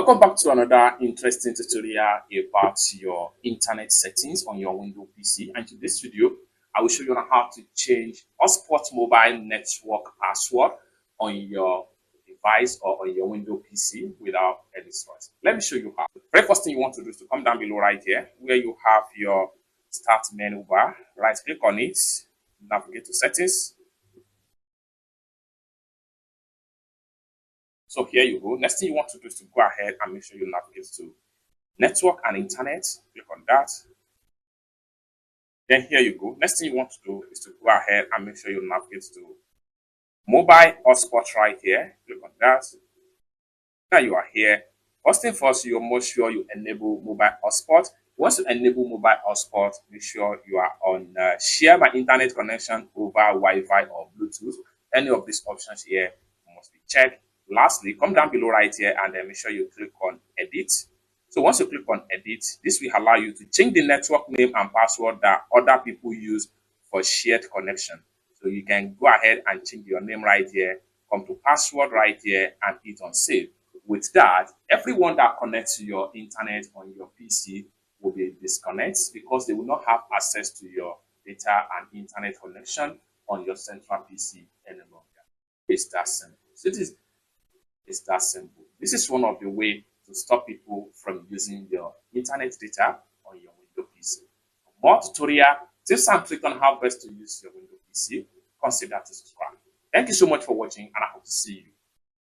Welcome back to another interesting tutorial about your internet settings on your Windows PC. And in this video, I will show you on how to change hotspot mobile network password on your device or on your Windows PC without any stress. Let me show you how. The very first thing you want to do is to come down below right here where you have your start menu bar. Right click on it, navigate to settings. So here you go. Next thing you want to do is to go ahead and make sure you navigate to network and internet. Click on that. Then here you go. Next thing you want to do is to go ahead and make sure you navigate to mobile hotspot right here. Click on that. Now you are here. First thing first, you make sure you enable mobile hotspot. Once you enable mobile hotspot, make sure you are on share my internet connection over Wi-Fi or Bluetooth. Any of these options here must be checked. Lastly, come down below right here and then make sure you click on edit. So once you click on edit, this will allow you to change the network name and password that other people use for shared connection. So you can go ahead and change your name right here, come to password right here and hit on save. With that, everyone that connects to your internet on your PC will be disconnected because they will not have access to your data and internet connection on your central PC any longer. It's that simple. So it's that simple. This is one of the ways to stop people from using your internet data on your Windows PC. For more tutorial, tips and tricks on how best to use your Windows PC, consider to subscribe. Thank you so much for watching and I hope to see you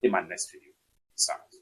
in my next video. Peace out.